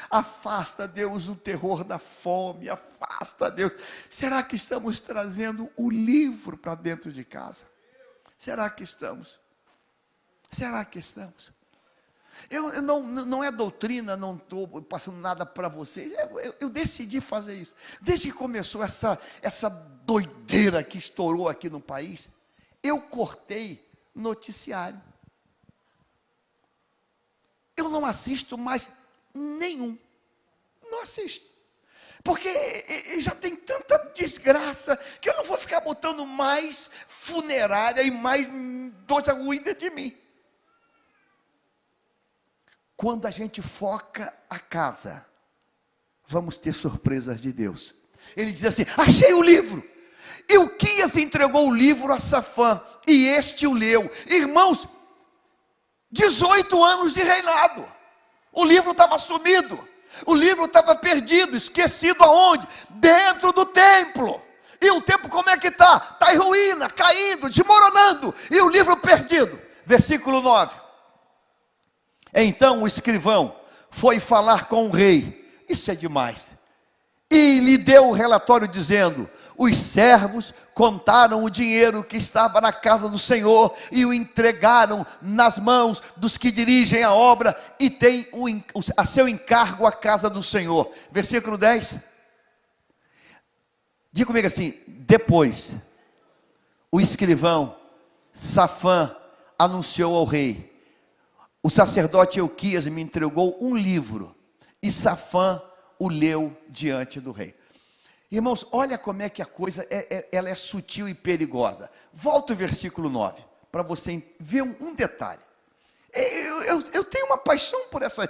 Afasta, Deus, o terror da fome. Afasta, Deus. Será que estamos trazendo o livro para dentro de casa? Será que estamos? Será que estamos? Eu não é doutrina, não estou passando nada para vocês. Eu decidi fazer isso. Desde que começou essa doideira que estourou aqui no país, eu cortei noticiário. Eu não assisto mais nenhum. Não assisto. Porque já tem tanta desgraça que eu não vou ficar botando mais funerária e mais coisa ruim dentro de mim. Quando a gente foca a casa, vamos ter surpresas de Deus. Ele diz assim: achei o livro. Ilquias entregou o livro a Safã, e este o leu. Irmãos, 18 anos de reinado. O livro estava sumido. O livro estava perdido, esquecido aonde? Dentro do templo. E o templo como é que está? Está em ruína, caindo, desmoronando. E o livro perdido. Versículo 9. Então o escrivão foi falar com o rei. Isso é demais. E lhe deu o relatório dizendo: Os servos contaram o dinheiro que estava na casa do Senhor e o entregaram nas mãos dos que dirigem a obra e têm a seu encargo a casa do Senhor. Versículo 10. Diga comigo assim: depois, o escrivão Safã anunciou ao rei: o sacerdote Euquias me entregou um livro, e Safã o leu diante do rei. Irmãos, olha como é que a coisa ela é sutil e perigosa. Volta o versículo 9, para você ver um detalhe. Eu tenho uma paixão por essas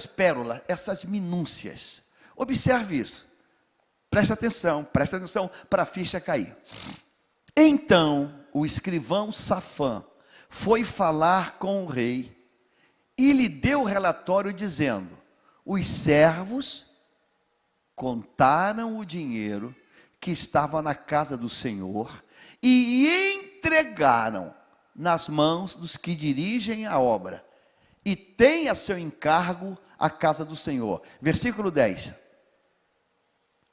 pérolas, essas minúcias. Observe isso. Presta atenção para a ficha cair. Então, o escrivão Safã foi falar com o rei e lhe deu o relatório dizendo: os servos contaram o dinheiro que estava na casa do Senhor e entregaram nas mãos dos que dirigem a obra e têm a seu encargo a casa do Senhor. Versículo 10.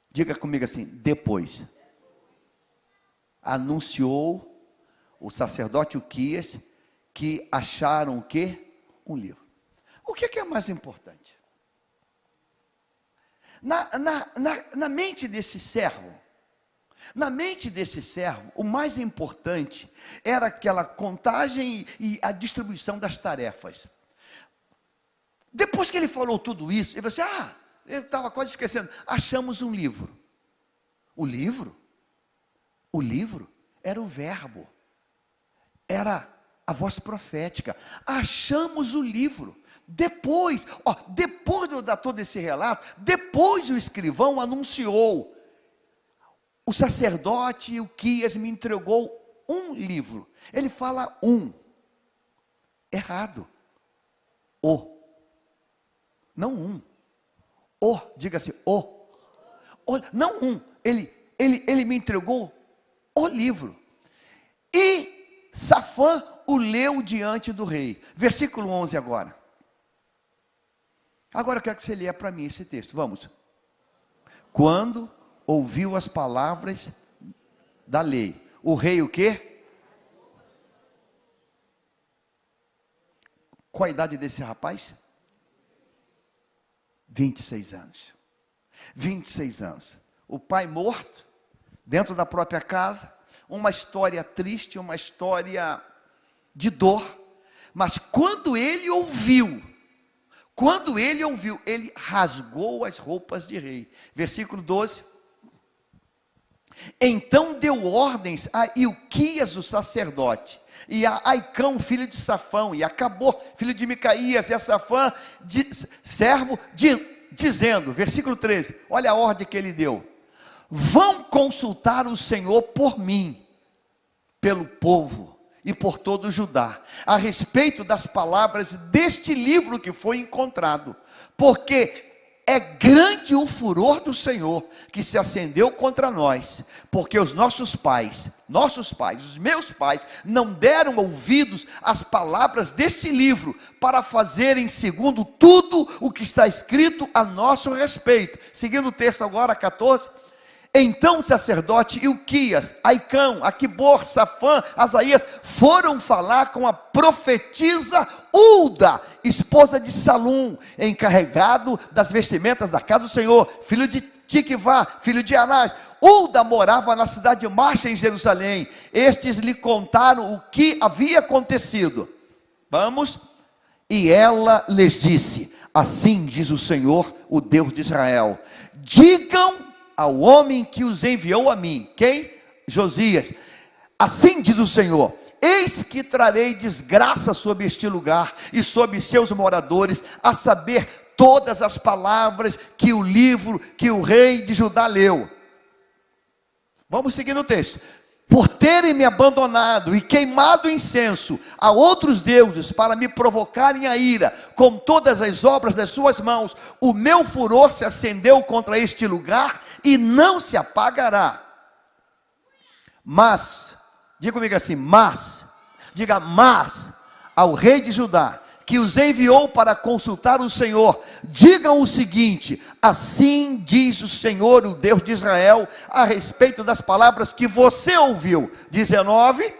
Diga comigo assim: depois anunciou o sacerdote Uquias que acharam o quê? Um livro. O que é mais importante? Na mente desse servo, o mais importante era aquela contagem e a distribuição das tarefas. Depois que ele falou tudo isso, ele falou assim: eu estava quase esquecendo, achamos um livro. O livro? O livro era o verbo, era a voz profética. Achamos o livro. Depois de eu dar todo esse relato, depois o escrivão anunciou: o sacerdote Euquias me entregou um livro. Ele fala errado. Não diga assim, não ele me entregou o livro. E Safã o leu diante do rei. Versículo 11 agora. Agora eu quero que você leia para mim esse texto, vamos. Quando ouviu as palavras da lei, o rei o quê? Qual a idade desse rapaz? 26 anos. 26 anos. O pai morto, dentro da própria casa, uma história triste, uma história de dor. Mas quando ele ouviu, ele rasgou as roupas de rei. Versículo 12. Então deu ordens a Ilquias, o sacerdote, e a Aicão, filho de Safão, e a Cabor, filho de Micaías, e a Safã, servo, dizendo, versículo 13, olha a ordem que ele deu: vão consultar o Senhor por mim, pelo povo e por todo o Judá, a respeito das palavras deste livro que foi encontrado, porque é grande o furor do Senhor que se acendeu contra nós, porque os nossos pais, os meus pais, não deram ouvidos às palavras deste livro, para fazerem segundo tudo o que está escrito a nosso respeito. Seguindo o texto agora, 14. Então o sacerdote Ilquias, Aicão, Aquibor, Safã, Asaías foram falar com a profetisa Ulda, esposa de Salum, encarregado das vestimentas da casa do Senhor, filho de Tiquivá, filho de Anás. Ulda morava na cidade de Marcha, em Jerusalém. Estes lhe contaram o que havia acontecido. Vamos. E ela lhes disse: assim diz o Senhor, o Deus de Israel: digam ao homem que os enviou a mim. Quem? Josias. Assim diz o Senhor: eis que trarei desgraça sobre este lugar e sobre seus moradores, a saber, todas as palavras que o livro que o rei de Judá leu. Vamos seguir no texto. Por terem me abandonado e queimado incenso a outros deuses para me provocarem a ira com todas as obras das suas mãos, o meu furor se acendeu contra este lugar e não se apagará. Mas, diga comigo assim, mas ao rei de Judá, que os enviou para consultar o Senhor, digam o seguinte: assim diz o Senhor, o Deus de Israel, a respeito das palavras que você ouviu. 19,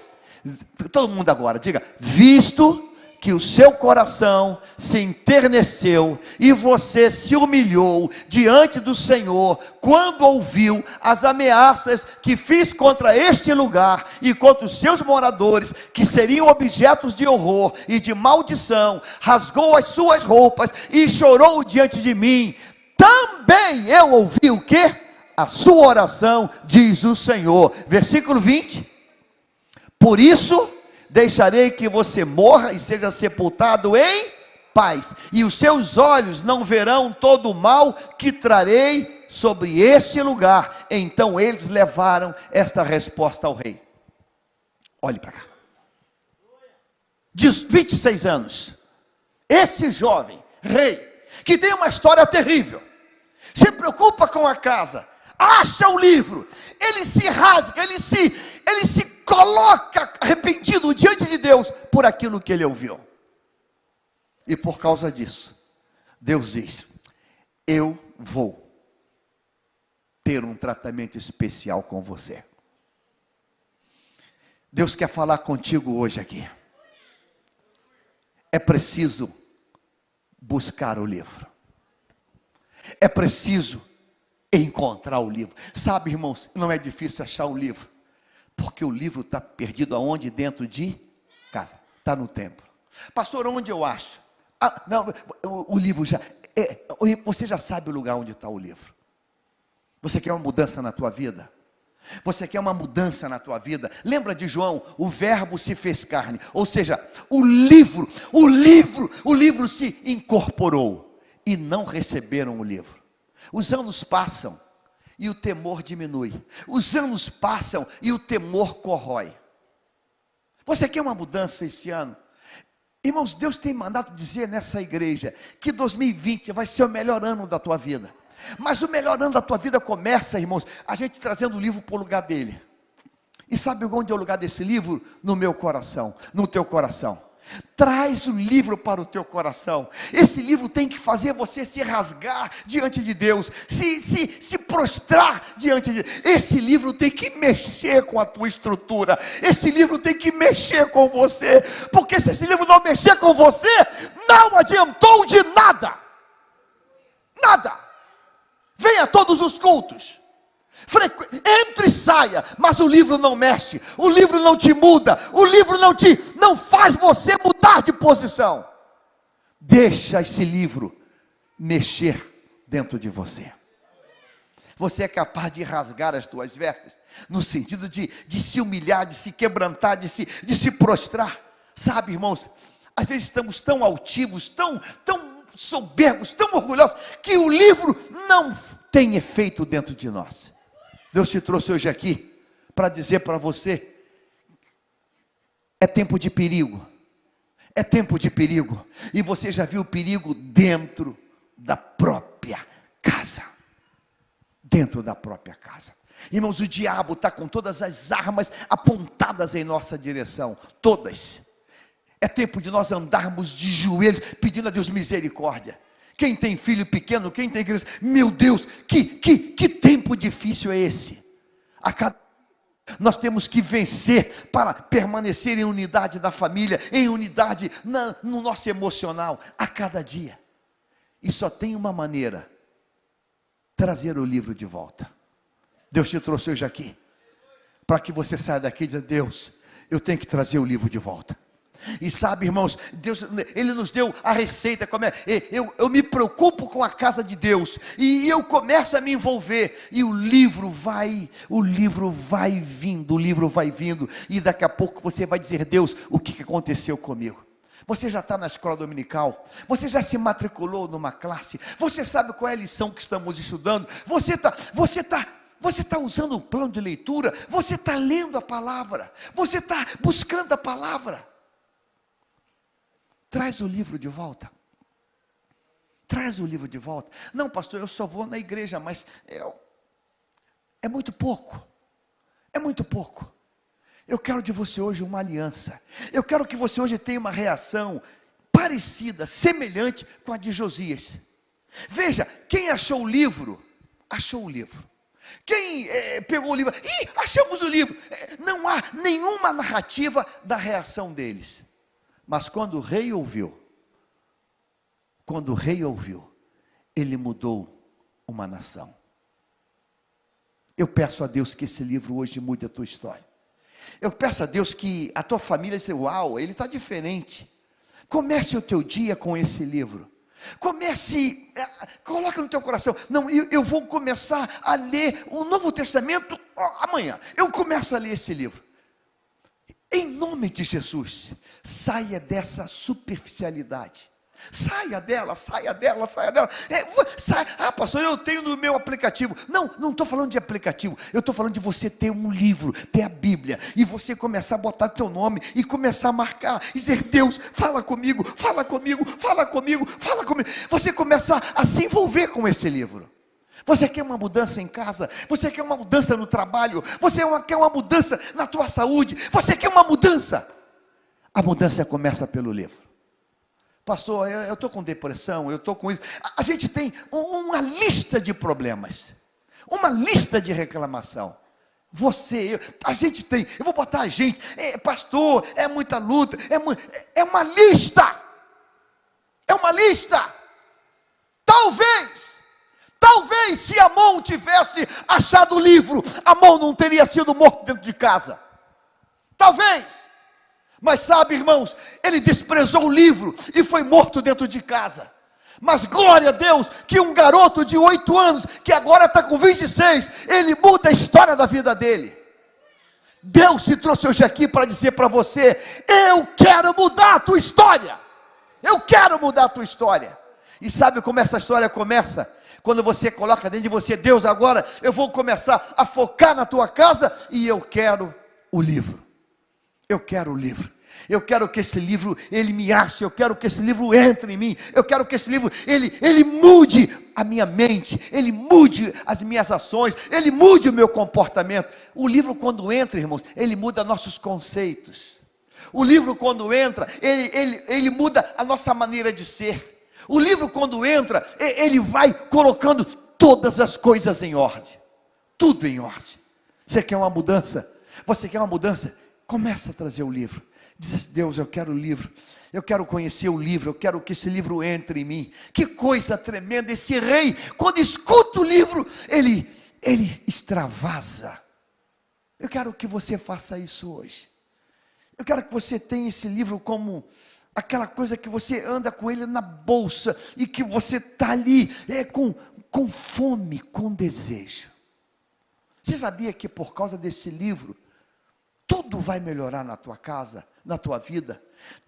todo mundo agora, diga: visto que o seu coração se enterneceu e você se humilhou diante do Senhor, quando ouviu as ameaças que fiz contra este lugar e contra os seus moradores, que seriam objetos de horror e de maldição, rasgou as suas roupas e chorou diante de mim, também eu ouvi o quê? A sua oração, diz o Senhor. Versículo 20, por isso deixarei que você morra e seja sepultado em paz, e os seus olhos não verão todo o mal que trarei sobre este lugar. Então eles levaram esta resposta ao rei. Olhe para cá. Diz 26 anos. Esse jovem rei, que tem uma história terrível, se preocupa com a casa, acha o livro, ele se rasga, ele se coloca arrependido diante de Deus por aquilo que ele ouviu. E por causa disso, Deus diz: eu vou ter um tratamento especial com você. Deus quer falar contigo hoje aqui. É preciso buscar o livro. É preciso encontrar o livro. Sabe, irmãos, não é difícil achar o livro, porque o livro está perdido aonde? Dentro de casa. Está no templo. Pastor, onde eu acho? Não, o livro já... você já sabe o lugar onde está o livro. Você quer uma mudança na tua vida? Você quer uma mudança na tua vida? Lembra de João? O verbo se fez carne. Ou seja, o livro se incorporou. E não receberam o livro. Os anos passam e o temor diminui. Os anos passam e o temor corrói. Você quer uma mudança esse ano? Irmãos, Deus tem mandado dizer nessa igreja que 2020 vai ser o melhor ano da tua vida. Mas o melhor ano da tua vida começa, irmãos, a gente trazendo o livro para o lugar dele. E sabe onde é o lugar desse livro? No meu coração, no teu coração. Traz o livro para o teu coração. Esse livro tem que fazer você se rasgar diante de Deus, se prostrar diante de Deus. Esse livro tem que mexer com a tua estrutura. Esse livro tem que mexer com você, porque se esse livro não mexer com você, não adiantou de nada. Nada. Venha a todos os cultos, entre e saia, mas o livro não mexe, o livro não te muda, o livro não faz você mudar de posição. Deixa esse livro mexer dentro de você. Você é capaz de rasgar as tuas vestes, no sentido de se humilhar, de se quebrantar, de se prostrar. Sabe, irmãos, às vezes estamos tão altivos, tão soberbos, tão orgulhosos, que o livro não tem efeito dentro de nós. Deus te trouxe hoje aqui para dizer para você: é tempo de perigo. É tempo de perigo. E você já viu o perigo dentro da própria casa. Dentro da própria casa. Irmãos, o diabo está com todas as armas apontadas em nossa direção. Todas. É tempo de nós andarmos de joelhos, pedindo a Deus misericórdia. Quem tem filho pequeno, quem tem criança, meu Deus, que tempo difícil é esse? Nós temos que vencer para permanecer em unidade da família, em unidade no nosso emocional, a cada dia. E só tem uma maneira: trazer o livro de volta. Deus te trouxe hoje aqui, para que você saia daqui e diga: Deus, eu tenho que trazer o livro de volta. E sabe, irmãos, Deus, Ele nos deu a receita. Como é? Eu me preocupo com a casa de Deus, e eu começo a me envolver, e o livro vai vindo, e daqui a pouco você vai dizer: Deus, o que aconteceu comigo? Você já está na escola dominical? Você já se matriculou numa classe? Você sabe qual é a lição que estamos estudando? Você está usando um plano de leitura? Você está lendo a palavra? Você está buscando a palavra? Traz o livro de volta. Traz o livro de volta. Não, pastor, eu só vou na igreja, mas é muito pouco. É muito pouco. Eu quero de você hoje uma aliança. Eu quero que você hoje tenha uma reação parecida, semelhante com a de Josias. Veja, quem achou o livro, achou o livro. Quem pegou o livro, achamos o livro. Não há nenhuma narrativa da reação deles. Mas quando o rei ouviu, ele mudou uma nação. Eu peço a Deus que esse livro hoje mude a tua história. Eu peço a Deus que a tua família diga, uau, ele está diferente. Comece o teu dia com esse livro. Coloca no teu coração, não, eu vou começar a ler o Novo Testamento amanhã. Eu começo a ler esse livro. Em nome de Jesus, saia dessa superficialidade. Saia dela. Pastor, eu tenho no meu aplicativo. Não estou falando de aplicativo. Eu estou falando de você ter um livro, ter a Bíblia, e você começar a botar teu nome, e começar a marcar, e dizer, Deus, fala comigo. Você começar a se envolver com esse livro. Você quer uma mudança em casa? Você quer uma mudança no trabalho? Você quer uma mudança na tua saúde? Você quer uma mudança? A mudança começa pelo livro. Pastor, eu estou com depressão, eu estou com isso. A gente tem uma lista de problemas, uma lista de reclamação. A gente tem, eu vou botar a gente, pastor, é muita luta, é uma lista. Talvez se Amon tivesse achado o livro, Amon não teria sido morto dentro de casa. Talvez. Mas sabe, irmãos, ele desprezou o livro e foi morto dentro de casa. Mas glória a Deus, que um garoto de 8 anos, que agora está com 26, ele muda a história da vida dele. Deus te trouxe hoje aqui para dizer para você, eu quero mudar a tua história. E sabe como essa história começa? Quando você coloca dentro de você, Deus, agora eu vou começar a focar na tua casa, e eu quero o livro. Eu quero que esse livro, ele me ache. Eu quero que esse livro entre em mim. Eu quero que esse livro, ele mude a minha mente. Ele mude as minhas ações. Ele mude o meu comportamento. O livro, quando entra, irmãos, ele muda nossos conceitos. O livro, quando entra, ele muda a nossa maneira de ser. O livro, quando entra, ele vai colocando todas as coisas em ordem. Tudo em ordem. Você quer uma mudança? Começa a trazer o livro. Diz, Deus, eu quero o livro. Eu quero conhecer o livro. Eu quero que esse livro entre em mim. Que coisa tremenda. Esse rei, quando escuta o livro, ele extravasa. Eu quero que você faça isso hoje. Eu quero que você tenha esse livro como aquela coisa que você anda com ele na bolsa. E que você está ali com fome, com desejo. Você sabia que por causa desse livro, tudo vai melhorar na tua casa, na tua vida,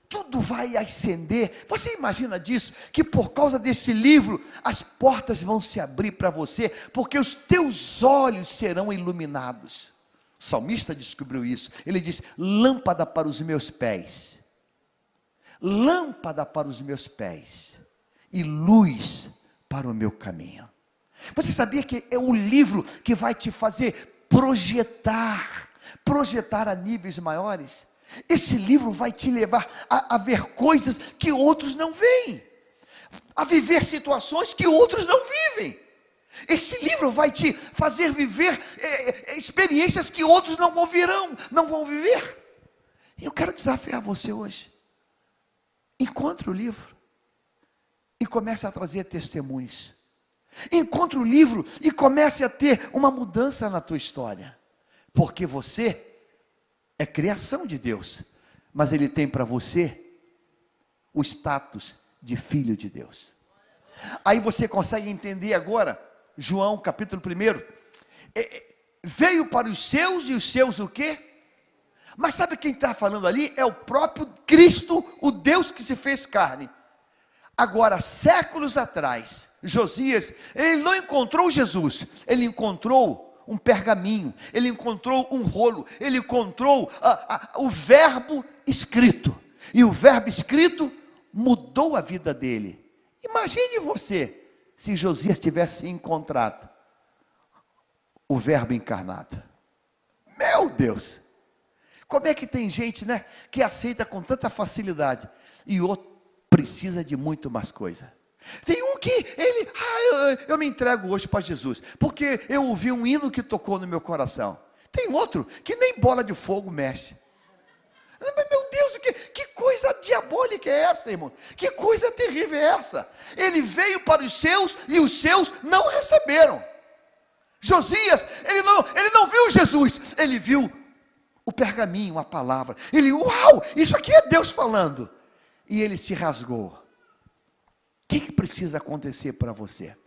tudo vai ascender. Você imagina disso? Que por causa desse livro, as portas vão se abrir para você, porque os teus olhos serão iluminados. O salmista descobriu isso. Ele diz, lâmpada para os meus pés, e luz para o meu caminho. Você sabia que é o livro que vai te fazer projetar a níveis maiores? Esse livro vai te levar a ver coisas que outros não veem, a viver situações que outros não vivem. Esse livro vai te fazer viver experiências que outros não vão viver. Eu quero desafiar você hoje. Encontre o livro e comece a trazer testemunhos. Encontre o livro e comece a ter uma mudança na tua história. Porque você é criação de Deus, mas Ele tem para você o status de filho de Deus. Aí você consegue entender agora, João capítulo 1, veio para os seus, e os seus o quê? Mas sabe quem está falando ali? É o próprio Cristo, o Deus que se fez carne. Agora, séculos atrás, Josias, ele não encontrou Jesus, ele encontrou um pergaminho, ele encontrou um rolo, ele encontrou o verbo escrito, e o verbo escrito mudou a vida dele. Imagine você, se Josias tivesse encontrado o verbo encarnado. Meu Deus, como é que tem gente, né, que aceita com tanta facilidade, e outro precisa de muito mais coisa. Tem um que ele, eu me entrego hoje para Jesus, porque eu ouvi um hino que tocou no meu coração. Tem outro que nem bola de fogo mexe. Meu Deus, que coisa diabólica é essa, irmão? Que coisa terrível é essa? Ele veio para os seus e os seus não receberam. Josias, ele não viu Jesus, ele viu o pergaminho, a palavra. Ele, uau, isso aqui é Deus falando. E ele se rasgou. O que precisa acontecer para você?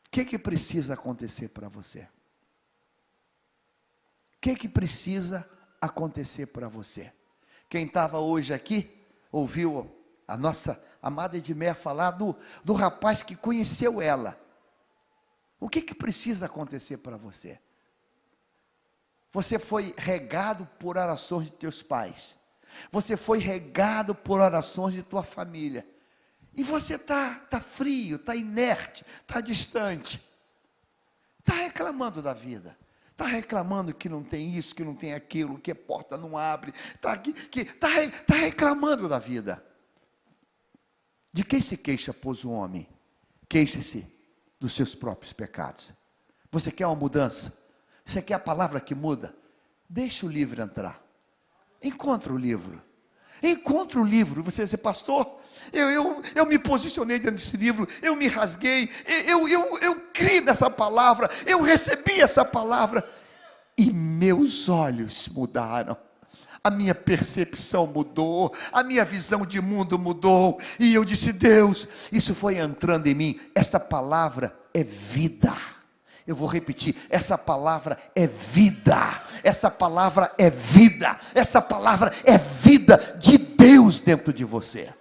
O que precisa acontecer para você? O que precisa acontecer para você? Quem estava hoje aqui, ouviu a nossa amada Edmeia falar do rapaz que conheceu ela. O que precisa acontecer para você? Você foi regado por orações de teus pais. Você foi regado por orações de tua família. E você tá frio, tá inerte, tá distante. Tá reclamando da vida. Está reclamando que não tem isso, que não tem aquilo, que a porta não abre. Está reclamando da vida. De quem se queixa, pois, o homem? Queixe-se dos seus próprios pecados. Você quer uma mudança? Você quer a palavra que muda? Deixa o livro entrar. Encontra o livro. Encontra o livro. Você diz, pastor, eu me posicionei dentro desse livro, eu me rasguei, eu criei nessa palavra, eu recebi essa palavra, e meus olhos mudaram, a minha percepção mudou, a minha visão de mundo mudou, e eu disse, Deus, isso foi entrando em mim, esta palavra é vida. Eu vou repetir, essa palavra é vida, essa palavra é vida, essa palavra é vida de Deus dentro de você.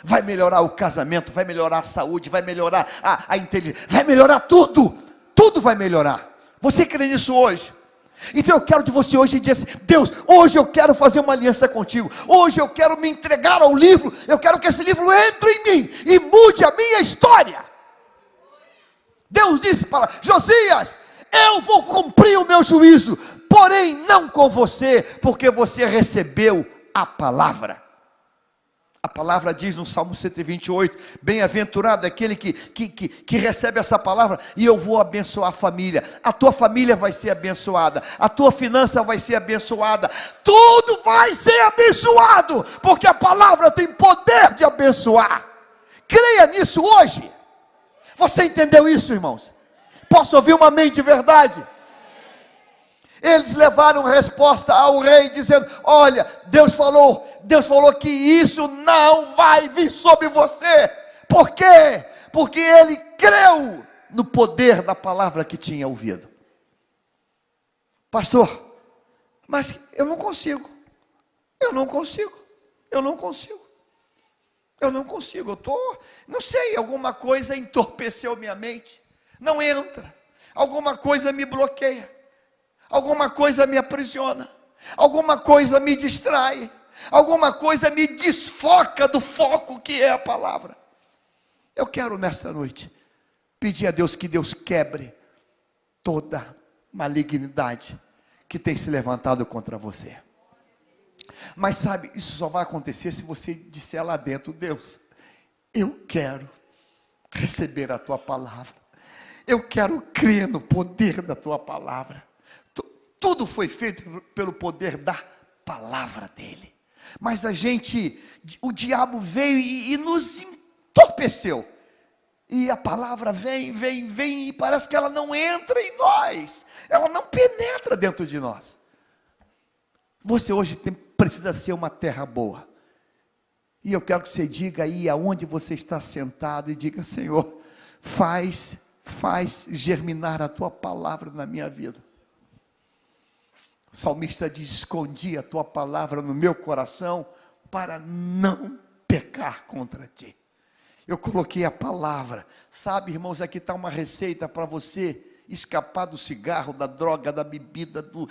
Vai melhorar o casamento, vai melhorar a saúde, vai melhorar a inteligência, vai melhorar tudo, tudo vai melhorar. Você crê nisso hoje? Então eu quero de você hoje dizer assim, Deus, hoje eu quero fazer uma aliança contigo, hoje eu quero me entregar ao livro, eu quero que esse livro entre em mim e mude a minha história. Deus disse para Josias, eu vou cumprir o meu juízo, porém não com você, porque você recebeu a palavra. A palavra diz no Salmo 128, bem-aventurado aquele que recebe essa palavra, e eu vou abençoar a família, a tua família vai ser abençoada, a tua finança vai ser abençoada, tudo vai ser abençoado, porque a palavra tem poder de abençoar. Creia nisso hoje. Você entendeu isso, irmãos? Posso ouvir uma amém de verdade? Eles levaram resposta ao rei, dizendo, olha, Deus falou que isso não vai vir sobre você. Por quê? Porque ele creu no poder da palavra que tinha ouvido. Pastor, mas eu não consigo, não sei, alguma coisa entorpeceu minha mente, não entra, alguma coisa me bloqueia, alguma coisa me aprisiona, alguma coisa me distrai, alguma coisa me desfoca do foco que é a palavra. Eu quero nessa noite pedir a Deus que Deus quebre toda malignidade que tem se levantado contra você. Mas sabe, isso só vai acontecer se você disser lá dentro, Deus, eu quero receber a tua palavra, eu quero crer no poder da tua palavra. Tudo foi feito pelo poder da palavra dele, mas o diabo veio e nos entorpeceu, e a palavra vem, e parece que ela não entra em nós, ela não penetra dentro de nós. Você hoje precisa ser uma terra boa, e eu quero que você diga aí aonde você está sentado, e diga, Senhor, faz germinar a tua palavra na minha vida. O salmista diz, escondi a tua palavra no meu coração, para não pecar contra ti. Eu coloquei a palavra, sabe, irmãos, aqui está uma receita para você escapar do cigarro, da droga, da bebida, do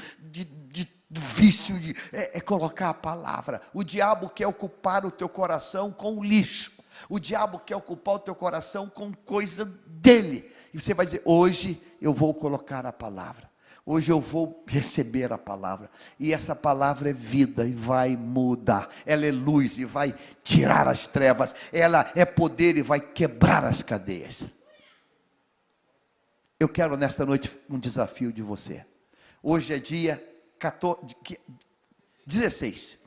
vício, é colocar a palavra. O diabo quer ocupar o teu coração com o lixo, o diabo quer ocupar o teu coração com coisa dele, e você vai dizer, hoje eu vou colocar a palavra, Hoje eu vou receber a palavra, e essa palavra é vida e vai mudar, ela é luz e vai tirar as trevas, ela é poder e vai quebrar as cadeias. Eu quero nesta noite um desafio de você. Hoje é dia 16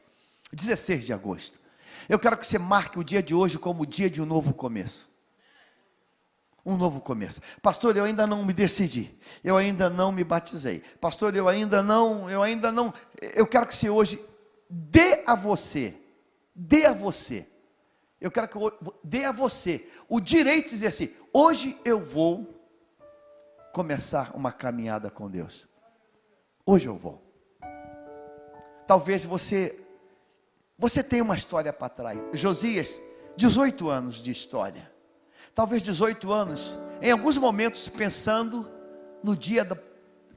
de agosto. Eu quero que você marque o dia de hoje como o dia de um novo começo. Um novo começo. Pastor, eu ainda não me decidi. Eu ainda não me batizei. Pastor, eu ainda não. Eu quero que você hoje dê a você. Eu quero que dê a você o direito de dizer assim: hoje eu vou começar uma caminhada com Deus. Hoje eu vou. Talvez você tenha uma história para trás. Josias, 18 anos de história. Talvez 18 anos, em alguns momentos pensando no dia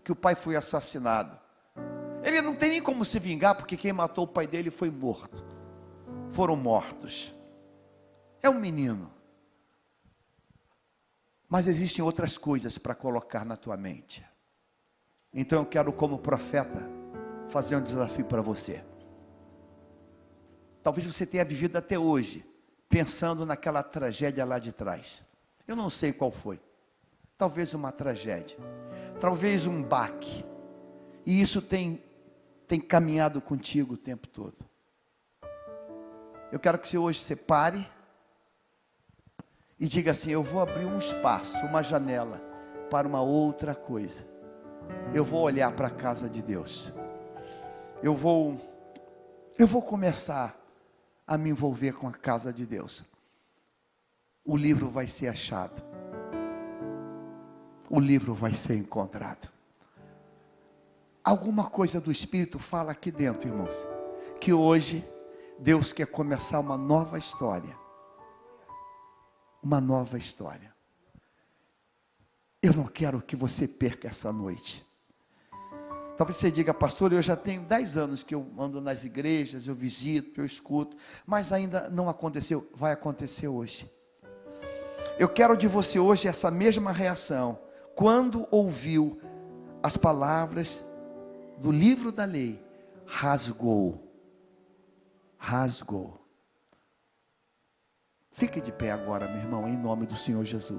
que o pai foi assassinado. Ele não tem nem como se vingar, porque quem matou o pai dele foi morto. Foram mortos. É um menino. Mas existem outras coisas para colocar na tua mente. Então eu quero, como profeta, fazer um desafio para você. Talvez você tenha vivido até hoje pensando naquela tragédia lá de trás. Eu não sei qual foi. Talvez uma tragédia. Talvez um baque. E isso tem caminhado contigo o tempo todo. Eu quero que você hoje se pare e diga assim: eu vou abrir um espaço, uma janela para uma outra coisa. Eu vou olhar para a casa de Deus. Eu vou começar a me envolver com a casa de Deus. O livro vai ser achado. O livro vai ser encontrado. Alguma coisa do Espírito fala aqui dentro, irmãos, que hoje Deus quer começar uma nova história. Uma nova história. Eu não quero que você perca essa noite. Talvez você diga: pastor, eu já tenho 10 anos que eu ando nas igrejas, eu visito, eu escuto, mas ainda não aconteceu. Vai acontecer hoje. Eu quero de você hoje essa mesma reação. Quando ouviu as palavras do livro da lei, rasgou. Fique de pé agora, meu irmão, em nome do Senhor Jesus.